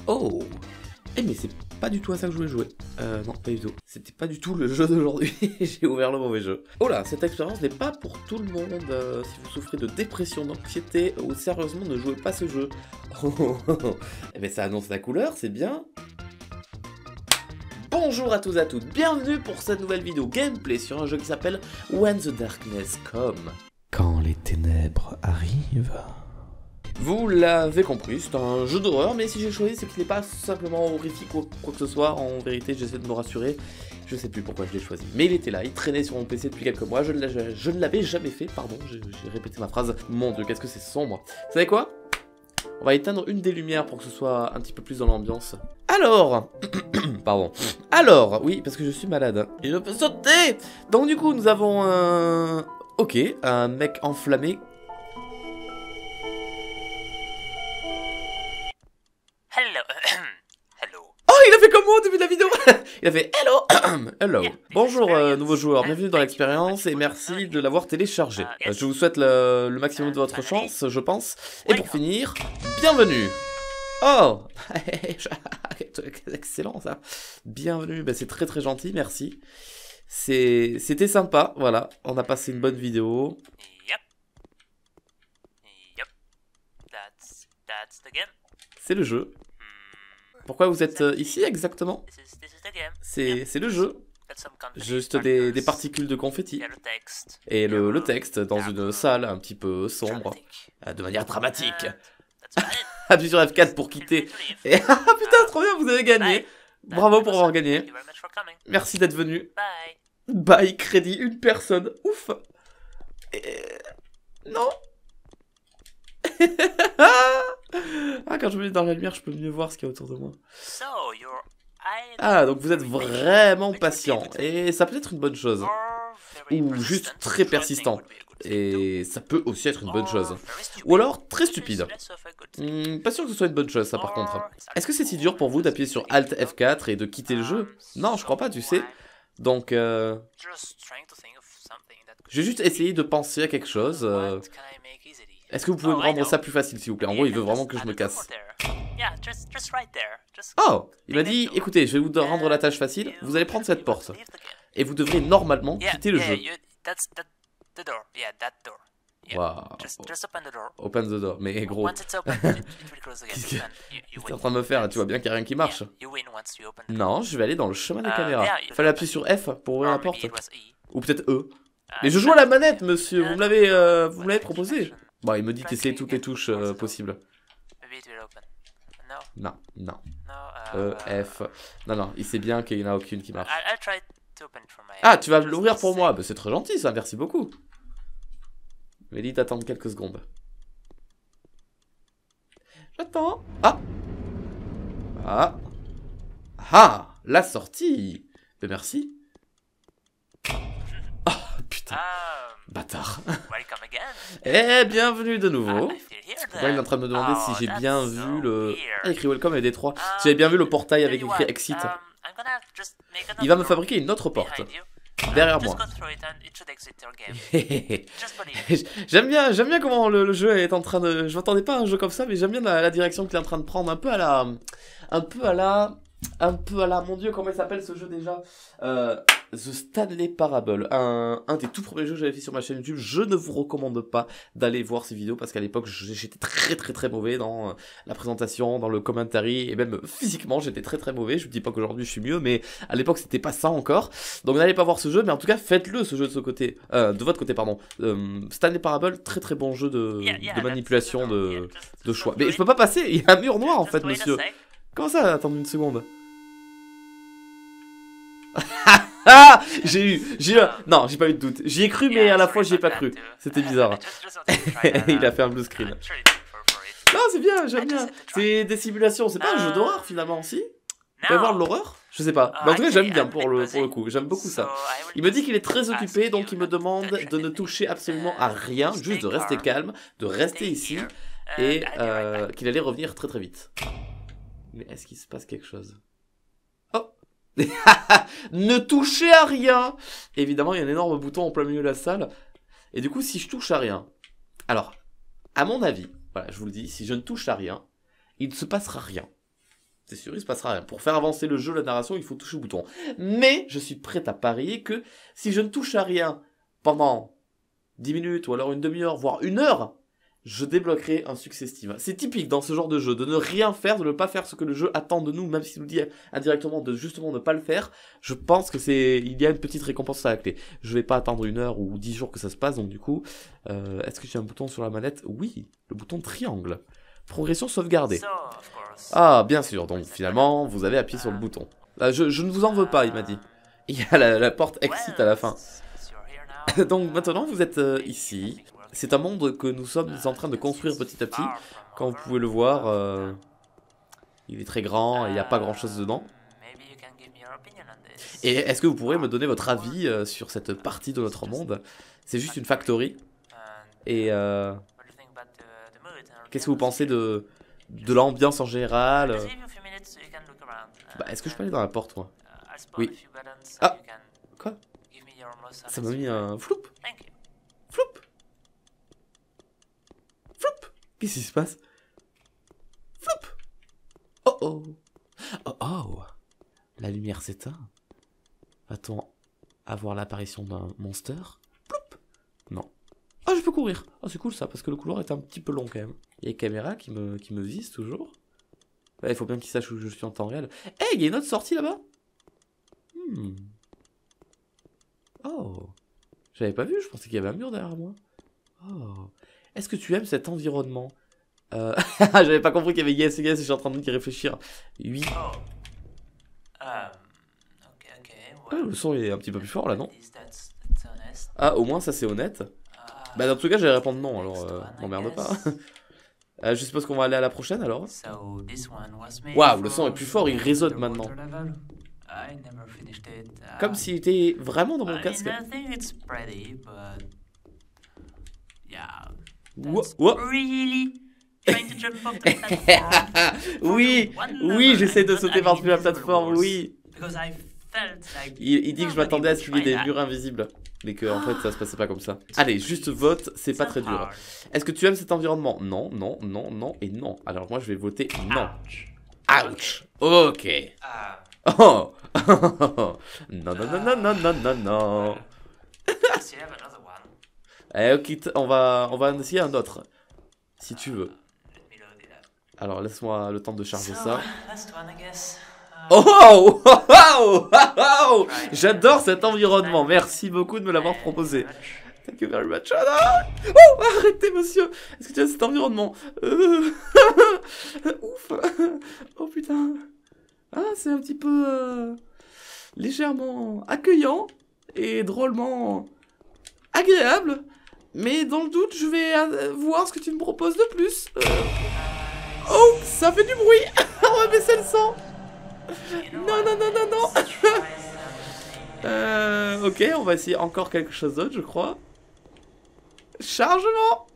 Oh! Eh mais c'est pas du tout à ça que je voulais jouer. Non, pas du tout. C'était pas du tout le jeu d'aujourd'hui. J'ai ouvert le mauvais jeu. Oh là, cette expérience n'est pas pour tout le monde. Si vous souffrez de dépression, d'anxiété, ou sérieusement ne jouez pas ce jeu. Eh ben ça annonce la couleur, c'est bien. Bonjour à tous et à toutes, bienvenue pour cette nouvelle vidéo gameplay sur un jeu qui s'appelle When the Darkness Come. Quand les ténèbres arrivent. Vous l'avez compris, c'est un jeu d'horreur, mais si j'ai choisi, c'est qu'il n'est pas simplement horrifique ou quoi que ce soit. En vérité, j'essaie de me rassurer. Je sais plus pourquoi je l'ai choisi. Mais il était là, il traînait sur mon PC depuis quelques mois. Je ne l'avais jamais fait, pardon, j'ai répété ma phrase. Mon dieu, qu'est-ce que c'est sombre. Vous savez quoi? On va éteindre une des lumières pour que ce soit un petit peu plus dans l'ambiance. Alors, pardon. Alors, oui, parce que je suis malade. Et je peux sauter. Donc du coup, nous avons un... Ok, un mec enflammé. Hello. Hello. Oh, il a fait comme moi au début de la vidéo. Il a fait hello. Hello. Bonjour, nouveau joueur. Bienvenue dans l'expérience et merci de l'avoir téléchargé. Je vous souhaite le maximum de votre chance, je pense. Et pour finir, bienvenue. Oh, excellent ça. Bienvenue, ben, c'est très très gentil, merci. C'était sympa, voilà. On a passé une bonne vidéo. Yep. Yep. That's the game. C'est le jeu. Pourquoi vous êtes ici exactement? This is the game. C'est le jeu. Got some company Juste des partners. particules de confetti. Il y a le texte. Et le texte dans une salle un petit peu sombre. Dramatique. De manière dramatique. That's fine. Appuyez sur F4 pour quitter. Et ah putain, trop bien, vous avez gagné. Bravo pour avoir gagné. Thank you very much for coming. Merci d'être venu. Bye. Bye, crédit, une personne. Ouf. Non. Ah, quand je me mets dans la lumière, je peux mieux voir ce qu'il y a autour de moi. So you're Ah, donc vous êtes vraiment patient. Et ça peut être une bonne chose. Ou juste très persistant. Et ça peut aussi être une bonne chose. Ou alors très stupide. Pas sûr que ce soit une bonne chose, ça par contre. Est-ce que c'est si dur pour vous d'appuyer sur Alt F4 et de quitter le jeu? Non, je crois pas, tu sais. Donc, je vais juste essayer de penser à quelque chose. Est-ce que vous pouvez me rendre ça plus facile, s'il vous plaît? En gros, il veut vraiment que je me casse. Oh, il m'a dit, écoutez, je vais vous rendre la tâche facile. Vous allez prendre cette porte. Et vous devrez normalement quitter le jeu. Waouh. Open the door. Mais gros, qu'est-ce que t'es en train de me faire? Tu vois bien qu'il n'y a rien qui marche. Non, je vais aller dans le chemin des caméras. Il fallait appuyer sur F pour ouvrir la porte. Ou peut-être E. Mais je joue à la manette, monsieur. Vous me l'avez proposé. Bon, il me dit d'essayer toutes les touches possibles. Non, non. E, F. Non, non, il sait bien qu'il n'y en a aucune qui marche. Ah, tu vas l'ouvrir pour moi? Bah, c'est très gentil ça, merci beaucoup. Mais dis d'attendre quelques secondes. J'attends. Ah. Ah. Ah, la sortie. Ben, merci. Oh, putain. Bâtard. Eh, bienvenue de nouveau. Ouais, il est en train de me demander si j'ai bien vu le... Ah, écrit Welcome et D3. Si j'avais bien vu le portail avec écrit Exit. Il va me fabriquer une autre porte. Derrière moi. J'aime bien comment le jeu est en train de... Je m'attendais pas à un jeu comme ça, mais j'aime bien la direction qu'il est en train de prendre. Un peu à la... Mon dieu, comment il s'appelle ce jeu déjà? The Stanley Parable, un des tout premiers jeux que j'avais fait sur ma chaîne YouTube. Je ne vous recommande pas d'aller voir ces vidéos parce qu'à l'époque j'étais très mauvais dans la présentation, dans le commentary et même physiquement j'étais très mauvais. Je ne dis pas qu'aujourd'hui je suis mieux, mais à l'époque c'était pas ça encore. Donc n'allez pas voir ce jeu, mais en tout cas faites-le ce jeu de ce côté, de votre côté pardon. Stanley Parable, très bon jeu de manipulation de choix. Mais je peux pas passer, il y a un mur noir en fait, monsieur. Comment ça, attendre une seconde? Ah, non, j'ai pas eu de doute. J'y ai cru, mais à la fois j'y ai pas cru. C'était bizarre. Il a fait un blue screen. Non, c'est bien, j'aime bien. C'est des simulations, c'est pas un jeu d'horreur finalement, si? Tu vas voir l'horreur? Je sais pas. Mais en tout cas, j'aime bien pour le coup. J'aime beaucoup ça. Il me dit qu'il est très occupé, donc il me demande de ne toucher absolument à rien, juste de rester calme, de rester ici, et qu'il allait revenir très vite. Mais est-ce qu'il se passe quelque chose? Oh. Ne touchez à rien. Évidemment, il y a un énorme bouton en plein milieu de la salle. Et du coup, si je touche à rien... Alors, à mon avis, voilà, je vous le dis, si je ne touche à rien, il ne se passera rien. C'est sûr, il se passera rien. Pour faire avancer le jeu, la narration, il faut toucher au bouton. Mais je suis prêt à parier que si je ne touche à rien pendant 10 minutes ou alors une demi-heure, voire une heure, je débloquerai un succès Steam. C'est typique dans ce genre de jeu, de ne rien faire, de ne pas faire ce que le jeu attend de nous, même s'il nous dit indirectement de justement ne pas le faire. Je pense que il y a une petite récompense à la clé. Je vais pas attendre une heure ou 10 jours que ça se passe, donc du coup, est-ce que j'ai un bouton sur la manette? Oui, le bouton triangle. Progression sauvegardée. So, of course. Ah, bien sûr, donc finalement, vous avez appuyé sur le bouton. Là, je ne vous en veux pas, il m'a dit. Il y a la porte exit à la fin. You're here now. Donc maintenant, vous êtes ici. C'est un monde que nous sommes en train de construire petit à petit. Comme vous pouvez le voir, il est très grand et il n'y a pas grand chose dedans. Maybe you can give me your opinion on this. Et est-ce que vous pourrez me donner votre avis sur cette partie de notre monde? C'est juste une factory. And Et what do you think about the mood and qu'est-ce que vous pensez de l'ambiance en général? Just give you a few minutes so you can look around. Bah, est-ce que je peux aller dans la porte, moi? I'll spawn Oui. a few buttons so Ah. you can Quoi? give me your most Ça m'a mis honest un floup. Thank you. Floup. Floup. Qu'est-ce qui se passe? Floup. Oh oh. Oh oh. La lumière s'éteint. Va-t-on avoir l'apparition d'un monster? Ploup. Non. Ah, je peux courir. Ah, c'est cool ça, parce que le couloir est un petit peu long quand même. Il y a une caméra qui me vise toujours. Ouais, il faut bien qu'il sache où je suis en temps réel. Eh, il y a une autre sortie là-bas. Oh. J'avais pas vu, je pensais qu'il y avait un mur derrière moi. Oh. Est-ce que tu aimes cet environnement? J'avais pas compris qu'il y avait yes et yes et je suis en train d'y réfléchir. Oui. Oh. Okay. Ah, le son est un petit peu plus fort là, non? At least that's honest. Ah, au moins ça c'est honnête. Bah dans tout cas j'allais répondre non, alors m'emmerde pas. Je suppose qu'on va aller à la prochaine alors. So this one was made Waouh, le son for est plus fort, il résonne underwater maintenant. level. I never finished it. Comme s'il était vraiment dans mon I casque. mean, I think it's pretty, but yeah. Wouah, That's wouah. really trying to jump off the platform. Oui, oui, j'essaie de sauter par-dessus la plateforme, oui. Because I felt like Il dit que je m'attendais à ce qu'il y ait des nobody would murs invisibles. Mais que en fait ça se passait pas comme ça. Allez, juste vote, c'est pas très dur. hard. Est-ce que tu aimes cet environnement? Non, non, non, non et non. Alors moi je vais voter non. Ouch. Ouch. Ok. Oh. Non, non, non, non, non, non, non, non. I still have another one. Ok, on va en essayer un autre. Si tu veux. Let me load it up. Alors laisse-moi le temps de charger So, ça. last one, I guess. Oh, oh, oh, oh, oh, oh. J'adore cet environnement. Merci beaucoup de me l'avoir proposé. Thank you very much. Ah, non. Oh, arrêtez, monsieur. Est-ce que tu as cet environnement? Ouf. Oh putain. Ah, c'est un petit peu légèrement accueillant et drôlement agréable. Mais dans le doute, je vais voir ce que tu me proposes de plus. Oh, ça fait du bruit. On va baisser le son. Non, non, non, non, non. Ok, on va essayer encore quelque chose d'autre, je crois. Chargement.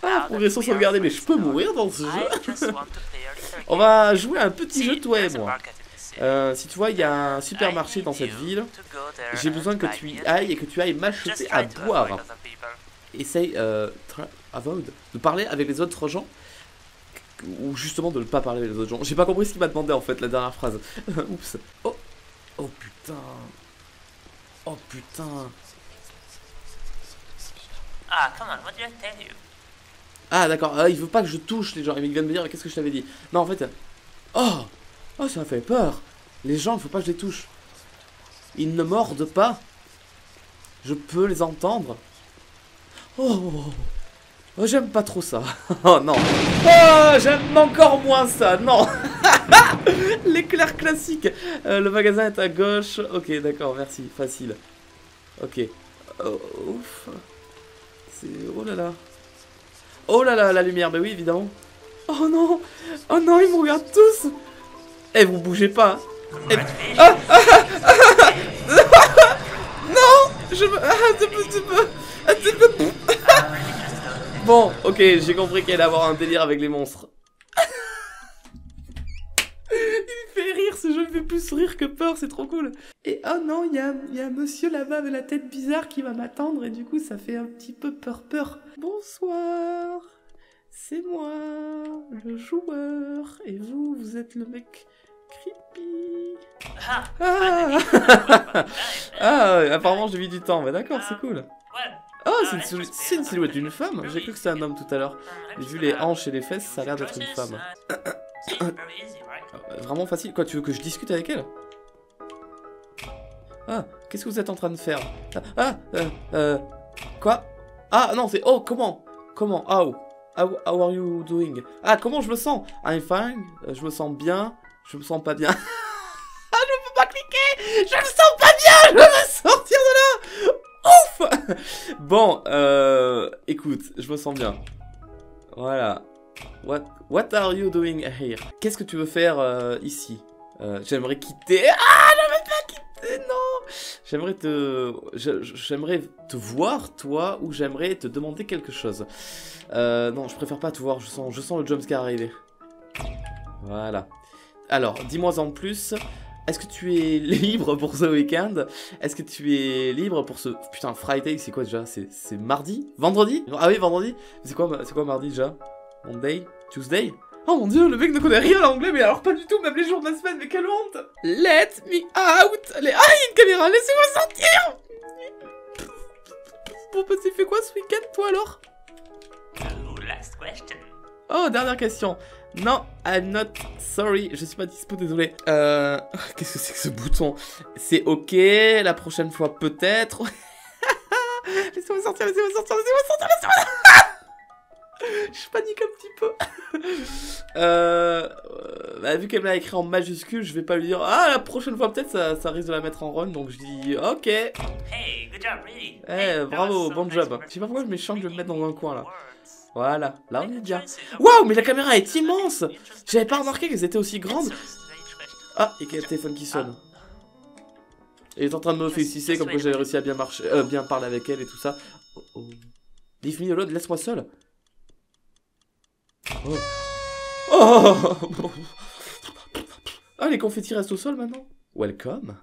Ah, progression sauvegardée, mais je peux mourir dans ce jeu. On va jouer à un petit jeu, toi et moi. Si tu vois, il y a un supermarché dans cette ville. J'ai besoin que tu y ailles et que tu ailles m'acheter à boire. Essaye de parler avec les autres gens. Ou justement de ne pas parler avec les autres gens. J'ai pas compris ce qu'il m'a demandé en fait, la dernière phrase. Oups. Oh. Oh putain. Oh putain. Ah, come on, what did I tell you? Ah d'accord, il veut pas que je touche les gens. Il vient de me dire, qu'est-ce que je t'avais dit? Non en fait... Oh. Oh, ça m'a fait peur. Les gens, il faut pas que je les touche. Ils ne mordent pas. Je peux les entendre. Oh. Oh, j'aime pas trop ça. Oh non. Oh, j'aime encore moins ça. Non. L'éclair classique. Le magasin est à gauche. Ok, d'accord, merci. Facile. Ok. Oh, ouf. C'est... Oh là là. Oh là là, la lumière. Bah oui, évidemment. Oh non. Oh non, ils me regardent tous. Eh, vous bougez pas. Eh... Ah, ah, ah, ah, non. Je me... Bon, ok, j'ai compris qu'il allait avoir un délire avec les monstres. Il me fait rire, ce jeu me fait plus rire que peur, c'est trop cool. Et oh non, il y a un monsieur là-bas avec la tête bizarre qui va m'attendre et du coup ça fait un petit peu peur. Bonsoir. C'est moi, le joueur. Et vous, vous êtes le mec creepy. Ah, ah apparemment j'ai mis du temps, mais d'accord, c'est cool. Oh, c'est une silhouette d'une femme. J'ai cru que c'était un homme tout à l'heure. Mais vu les hanches et les fesses, ça a l'air d'être une femme. Vraiment facile. Quoi, tu veux que je discute avec elle? Ah, qu'est-ce que vous êtes en train de faire? Quoi? Ah, non, c'est... Oh, comment? Comment? How are you doing? Ah, comment je me sens? I'm fine. Je me sens bien. Je me sens pas bien. Ah, je peux pas cliquer. Je me sens pas bien. Je veux sortir de là. Ouf. Bon, écoute, je me sens bien. Voilà. What are you doing here? Qu'est-ce que tu veux faire ici? J'aimerais quitter. Ah, je veux pas quitter, non. J'aimerais te voir, toi, ou j'aimerais te demander quelque chose. Non, je préfère pas te voir, je sens le jumpscare arriver. Voilà. Alors, dis-moi en plus. Est-ce que tu es libre pour ce week-end? Est-ce que tu es libre pour ce... Putain, Friday, c'est quoi déjà? C'est mardi? Vendredi? Ah oui, vendredi? C'est quoi mardi déjà? Monday? Tuesday? Oh mon dieu, le mec ne connaît rien à l'anglais, mais alors pas du tout, même les jours de la semaine, mais quelle honte! Let me out! Allez, ah, il y a une caméra, laissez-moi sortir! Bon, bah, tu fais quoi ce week-end, toi, alors? Last question. Oh, dernière question. Non, I'm not sorry, je suis pas dispo, désolé. Qu'est-ce que c'est que ce bouton? C'est ok, la prochaine fois peut-être. Laissez-moi sortir, laissez-moi sortir, laissez-moi sortir, laissez-moi sortir. Je panique un petit peu. Bah, vu qu'elle me l'a écrit en majuscule, je vais pas lui dire ah la prochaine fois peut-être, ça risque de la mettre en run, donc je dis ok. Hey, good job, really. Eh, bravo, bon job. Je sais pas pourquoi je m'échange de me mettre dans un coin là. Voilà, là on est bien. Waouh, mais la caméra est immense. J'avais pas remarqué qu'elles étaient aussi grandes. Ah, et qu'il y a le téléphone qui sonne. Elle est en train de me féliciter comme que j'avais réussi à bien parler avec elle et tout ça. Oh, oh. Leave me alone, laisse-moi seul. Oh. Oh. Ah, les confettis restent au sol maintenant. Welcome.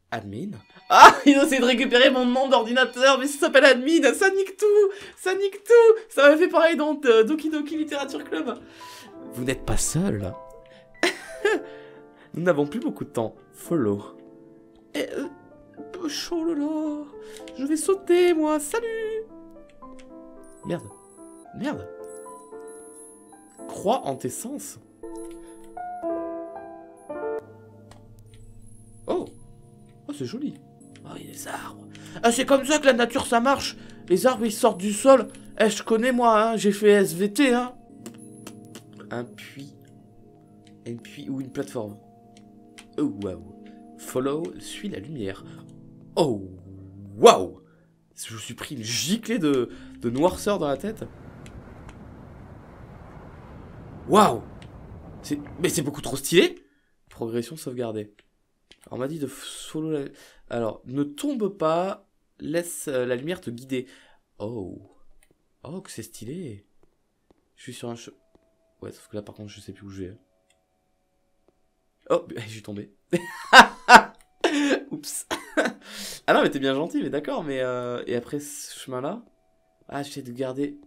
Admin. Ah, ils ont essayé de récupérer mon nom d'ordinateur, mais ça s'appelle admin, ça nique tout. Ça nique tout. Ça m'a fait pareil dans Doki Doki Literature Club. Vous n'êtes pas seul. Nous n'avons plus beaucoup de temps. Follow. Et oh là là. Je vais sauter, moi. Salut. Merde. Merde. Crois en tes sens. Oh. Oh, c'est joli. Oh, il y a des arbres. Ah, c'est comme ça que la nature, ça marche. Les arbres, ils sortent du sol. Eh, je connais, moi, hein. J'ai fait SVT, hein. Un puits. Un puits ou une plateforme. Oh, waouh. Follow, suis la lumière. Oh, waouh. Je me suis pris une giclée de noirceur dans la tête. Waouh. Mais c'est beaucoup trop stylé. Progression sauvegardée. On m'a dit de follow la... Alors, ne tombe pas. Laisse la lumière te guider. Oh. Oh, que c'est stylé. Je suis sur un... Ouais, sauf que là, par contre, je sais plus où je vais. Oh, je suis tombé. Oups. Ah non, mais t'es bien gentil, mais d'accord, mais... Et après ce chemin-là... Ah, j'essaie de garder...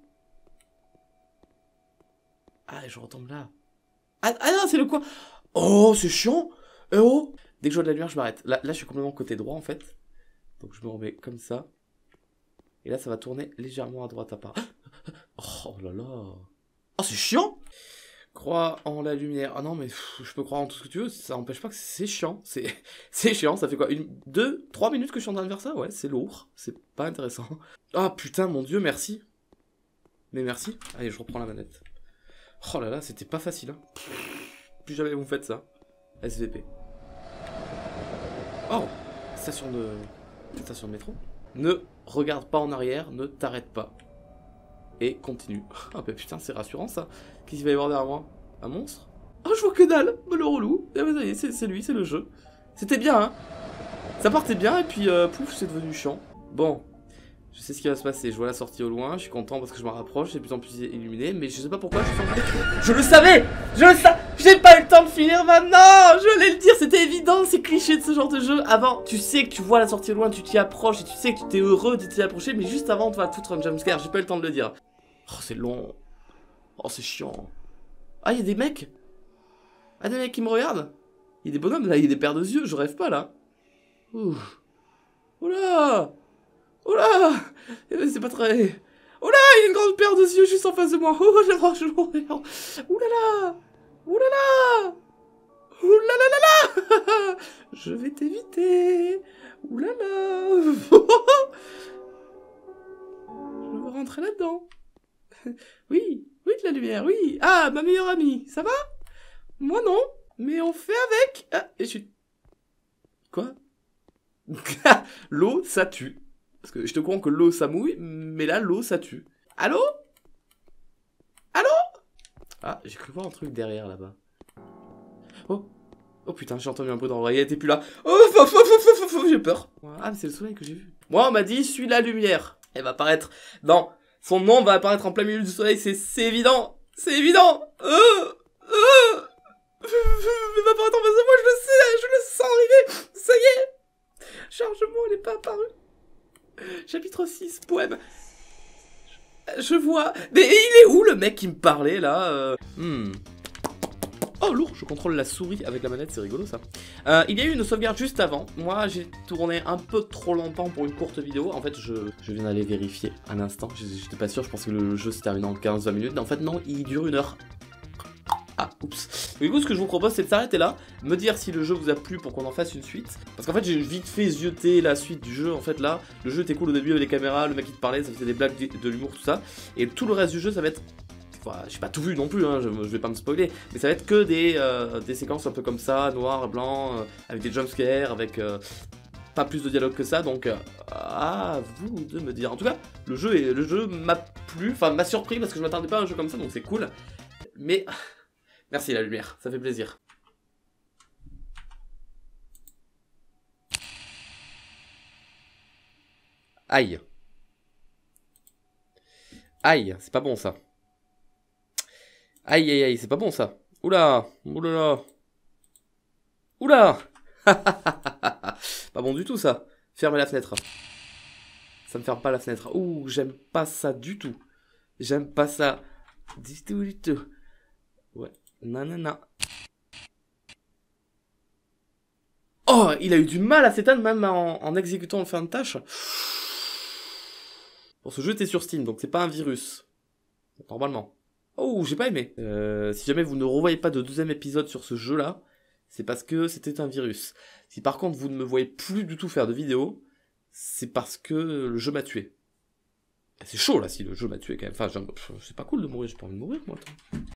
Ah, je retombe là. Ah non, c'est le coin. Oh, c'est chiant. Eh oh. Dès que je vois de la lumière, je m'arrête. Là, je suis complètement côté droit, en fait. Donc, je me remets comme ça. Et là, ça va tourner légèrement à droite à part. Oh là là. Oh, c'est chiant. Crois en la lumière. Ah non, mais je peux croire en tout ce que tu veux. Ça n'empêche pas que c'est chiant. C'est chiant. Ça fait quoi? 2, 3 minutes que je suis en train de faire ça? Ouais, c'est lourd. C'est pas intéressant. Ah putain, mon dieu, merci. Mais merci. Allez, je reprends la manette. Oh là là, c'était pas facile. Hein. Plus jamais vous faites ça. SVP. Oh, station de métro. Ne regarde pas en arrière, ne t'arrête pas. Et continue. Ah bah putain, c'est rassurant ça. Qu'est-ce qu'il va y avoir derrière moi? Un monstre? Oh, je vois que dalle. Le relou. Ah bah ça y est, c'est lui, c'est le jeu. C'était bien, hein. Ça partait bien et puis pouf, c'est devenu chiant. Bon, je sais ce qui va se passer. Je vois la sortie au loin, je suis content parce que je me rapproche, c'est de plus en plus illuminé, mais je sais pas pourquoi je sens... Je le savais. Je le savais. J'ai pas eu le temps de finir maintenant. Je voulais le dire, c'était évident, c'est cliché de ce genre de jeu. Avant, tu sais que tu vois la sortie au loin, tu t'y approches et tu sais que tu t'es heureux de t'y approcher, mais juste avant, tu vas te foutre un jumpscare. J'ai pas eu le temps de le dire. Oh, c'est long. Oh, c'est chiant. Ah, il y a des mecs. Ah, des mecs qui me regardent. Il y a des bonhommes, là, il y a des paires de yeux, je rêve pas, là. Ouh. Oula. Oula. C'est pas très... Oula, il y a une grande paire de yeux juste en face de moi. Oh, là, franchement. Oulala. Oulala. Oulala. Je vais t'éviter. Oulala. Je veux rentrer là-dedans. Oui, oui, de la lumière, oui. Ah, ma meilleure amie, ça va? Moi non, mais on fait avec. Ah, et je suis... Quoi? L'eau, ça tue. Parce que je te comprends que l'eau, ça mouille, mais là, l'eau, ça tue. Allô? Allô? Ah, j'ai cru voir un truc derrière, là-bas. Oh. Oh putain, j'ai entendu un bruit dans l'oreille, elle était plus là. Oh, j'ai peur. Ah, mais c'est le soleil que j'ai vu. Moi, on m'a dit, suis la lumière. Elle va apparaître dans... Son nom va apparaître en plein milieu du soleil, c'est évident. C'est évident. Elle va apparaître en face de moi, je le sens arriver. Ça y est. Chargement, elle n'est pas apparue. Chapitre 6, poème. Je vois... Mais il est où le mec qui me parlait, là Oh, lourd, je contrôle la souris avec la manette, c'est rigolo ça. Il y a eu une sauvegarde juste avant. Moi, j'ai tourné un peu trop longtemps pour une courte vidéo. En fait, je viens d'aller vérifier un instant. J'étais pas sûr, je pensais que le jeu se terminait en 15-20 minutes. En fait, non, il dure 1 heure. Ah, oups. Du coup, ce que je vous propose, c'est de s'arrêter là, me dire si le jeu vous a plu pour qu'on en fasse une suite. Parce qu'en fait, j'ai vite fait zioter la suite du jeu. En fait, là, le jeu était cool au début avec les caméras, le mec qui te parlait, ça faisait des blagues, de l'humour, tout ça. Et tout le reste du jeu, ça va être... Enfin, j'ai pas tout vu non plus, hein, je vais pas me spoiler, mais ça va être que des séquences un peu comme ça, noir, blanc, avec des jumpscares, avec pas plus de dialogue que ça, donc à vous de me dire. En tout cas, le jeu m'a plu, enfin m'a surpris parce que je m'attendais pas à un jeu comme ça, donc c'est cool. Mais merci la lumière, ça fait plaisir. Aïe. Aïe, c'est pas bon ça. Aïe aïe aïe, c'est pas bon ça. Oula, oulala. Oula. Pas bon du tout ça. Fermez la fenêtre. Ça ne ferme pas la fenêtre. Ouh, j'aime pas ça du tout. J'aime pas ça. Du tout, du tout. Ouais, nanana. Oh, il a eu du mal à s'éteindre même en exécutant en fin de tâche. Bon, ce jeu était sur Steam, donc c'est pas un virus. Normalement. Oh, j'ai pas aimé. Si jamais vous ne revoyez pas de deuxième épisode sur ce jeu-là, c'est parce que c'était un virus. Si par contre vous ne me voyez plus du tout faire de vidéos, c'est parce que le jeu m'a tué. C'est chaud là si le jeu m'a tué quand même. Enfin, c'est pas cool de mourir, j'ai pas envie de mourir moi.